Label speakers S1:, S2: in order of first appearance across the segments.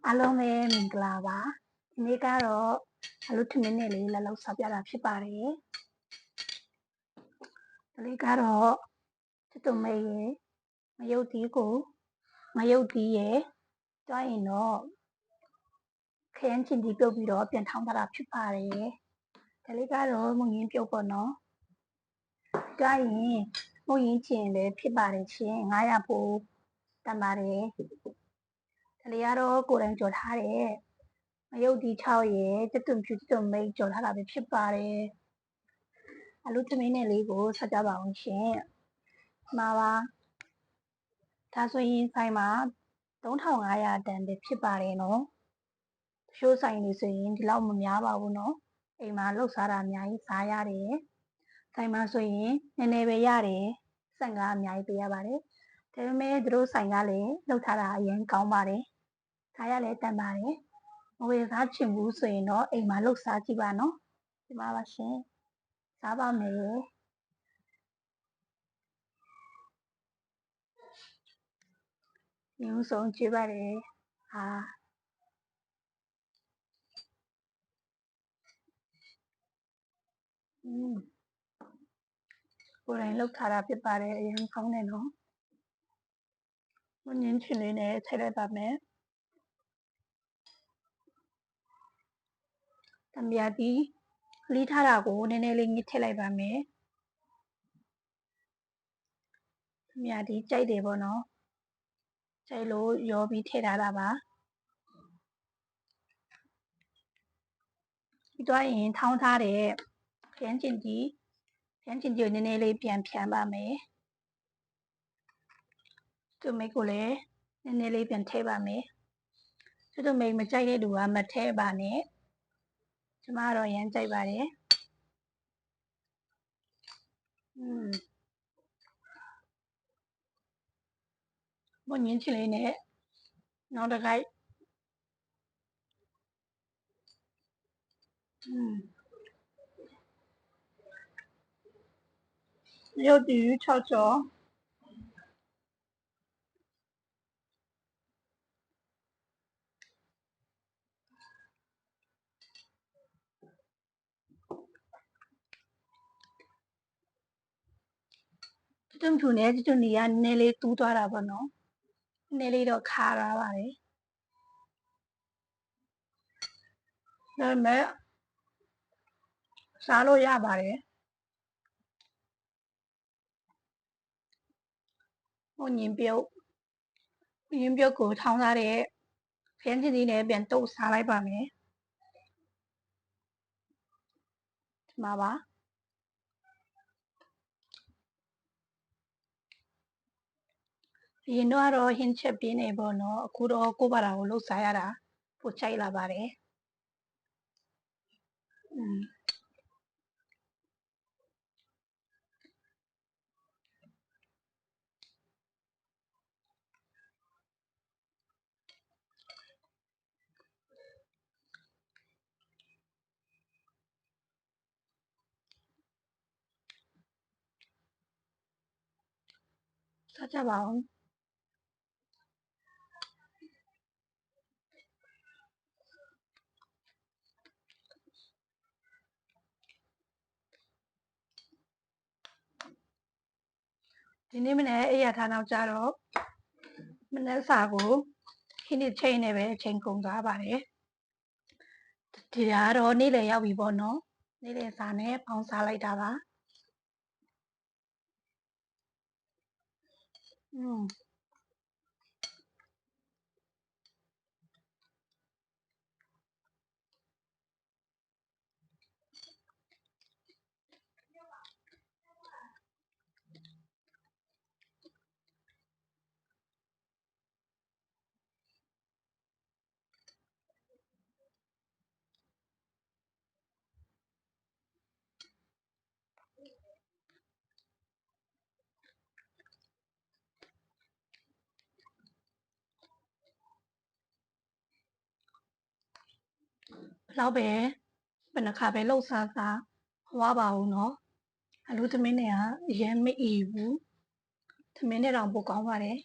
S1: အားလုံးပဲမင်္ဂလာပါဒီနေ့ကတော့အလုပ်ထမင်းနဲ့လေးလက်လောက်ဆောက်ပြတာဖြစ်ပါတယ်ဒီလေးကတော့ချစ်တုံမေရဲ့ငရုတ်သီးကိုငရုတ်သီးရဲ့တွားရင်တော့ခရမ်းချင်သီးပြုတ်ပြီးတော့ပြန်ထောင်းထားတာဖြစ်ပါတယ်ဒီလေးကတော့မုံရင်းပြုတ်ပေါ့နော်တွားရင်မုံရင်းချင်လည်းဖြစ်ပါတယ်ရှင်900ပိုတန်ပါတယ်ဒီလေးကတော့ကိုယ်တိုင်ကြော်ထားတဲ့ငရုတ်သီး6ရဲ့ချစ်တုံဖြူချစ်တုံမိတ်ကြော်ထားတာပဲဖြစ်ပါတယ်အလူသမင်းနဲ့လေးကိုဆက်ကြပါအောင်ရှင်မှာပါဒါဆိုရင်ဆိုင်မှာ3500တန်ပဲဖြစ်ပါတယ်နော်ရှိုးဆိုင်နေဆိုရင်ဒီလောက်မများပါဘူးနော်အိမ်မှာလှုပ်ရှားတာအများကြီးစားရတယ်ဆိုင်မှာဆိုရင်နည်းနည်းပဲရတယ်15အများကြီးပေးရပါတယ်ဒါပေမဲ့သူတို့ဆိုင်ကလည်းလှုပ်ထားတာအရင်ကောင်းပါတယ်ဒါရလည်းတန်ပါတယ်မဝယ်စားချင်ဘူးဆိုရင်တော့အိမ်မှာလှုပ်ရှားကြည့်ပါနော်ဒီမှာပါရှင်စားပါမယ်မျိုးစုံကြည့်ပါတယ်ဟာကိုယ်တိုင်လှုပ်ထားတာဖြစ်ပါတယ်အရင်ကောင်းတယ်နော်မငင်းချင်လေးနဲ့ထည့်လိုက်ပါမယ်တံမြာတီလီးထားတာကိုနည်းနည်းလေးညှစ်ထည့်လိုက်ပါမယ်တံမြာတီကြိုက်တယ်ပေါ့နော်ကြိုက်လို့ရောပြီးထည့်ထားတာပါပြီးတော့ရင်ထောင်းထားတဲ့ခရမ်းချင်ကြီးကိုနည်းနည်းလေးပြန်ဖြန်းပါမယ်သူမိတ်ကိုလည်းနည်းနည်းလေးပြန်ထည့်ပါမယ်သူမိတ်မကြိုက်တဲ့လူကမထည့်ပါနဲ့ကျမတော့ရမ်းကြိုက်ပါတယ်မွန်ညင်းချင်လေးနဲ့နောက်တစ်ခိုက်ရုပ်တူ6ကျော်တွန်းဖြူနဲ့တွန်းနီကနည်းနည်းလေးတူးသွားတာပေါ့နော်နည်းနည်းလေးတော့ခါသွားပါတယ်ဒါပေမဲ့စားလို့ရပါတယ်မွန်ညင်းပြုတ်ကိုထောင်းထားတဲ့ခရမ်းချင်သီးနဲ့ပြန်တုပ်စားလိုက်ပါမယ်ဒီမှာပါအရင်တော့ဟင်းချက်ပြင်းနေပေါ့နော်အခုတော့ကိုယ့်ဘာသာကိုလှုပ်ရှားရတာပိုချိုက်လာပါတယ်စားကြပါအောင်ဒီနေ့မနေ့အိယာထားနောက်ကြတော့မနေ့စာကိုခင်းနေချိန်နေပဲအချိန်ကုန်သွားပါတယ်ဒီကတော့နေ့လည်ရောက်ပြီပေါ့နော်နေ့လည်စာနဲ့ပေါင်းစားလိုက်တာပါလောက်ပဲဘယ်နှခါပဲလှုပ်စားစားဟွာပါဘူးเนาะအလူသမင်းတွေကအရင်မအီဘူးသမင်းတွေတောင်ပိုကောင်းပါတယ်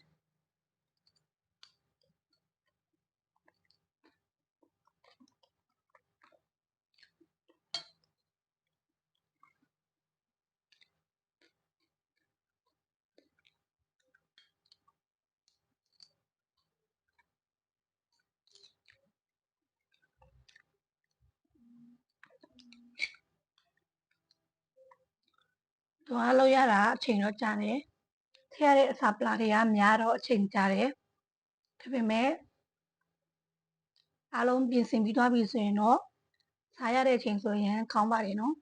S1: သွားလို့ရတာအချိန်တော့ကြာတယ်ထည့်ရတဲ့အစာပလာတွေကများတော့အချိန်ကြာတယ်ဒါပေမဲ့အားလုံးပြင်ဆင်ပြီးသွားပြီဆိုရင်တော့စားရတဲ့အချိန်ဆိုရင်ခေါင်းပါတယ်နော်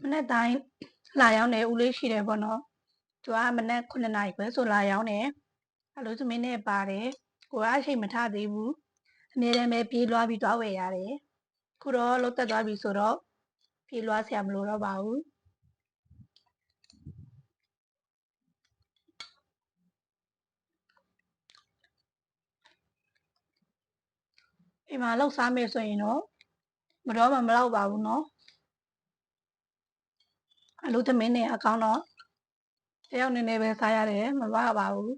S1: မနေ့တိုင်းလာရောက်နေဦးလေးရှိတယ်ပေါ့နော်သူကမနေ့9နာရီပဲဆိုလာရောက်နေအလို့သမီးနဲ့ပါတယ်ကိုကအချိန်မထသေးဘူးအမြဲတမ်းပဲပြေးလွှားပြီးသွားဝယ်ရတယ်ခုတော့လုတ်တက်သွားပြီဆိုတော့ပြေးလွှားဆရာမလိုတော့ပါဘူးအိမ်မှာလောက်စားမယ်ဆိုရင်တော့မတော့မှမလောက်ပါဘူးနော်အလို့သမီးနဲ့အကောင်းတော့တယောက်နေနေပဲစားရတယ်မပါဘူး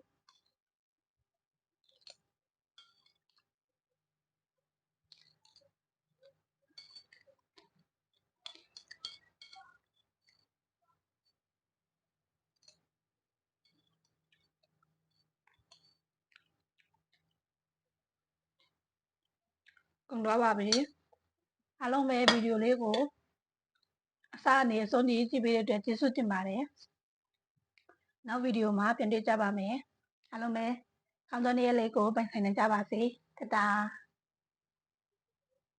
S1: ကုန်သွားပါပြီအားလုံးပဲဗီဒီယိုလေးကိုအစအနေအဆုံးထိကြည့်ပေးတဲ့အတွက်ကျေးဇူးတင်ပါတယ်နောက်ဗီဒီယိုမှာပြန်တွေ့ကြပါမယ်အားလုံးပဲကောင်းသောနေ့ရက်လေးကိုပိုင်ဆိုင်နိုင်ကြပါစေတတာ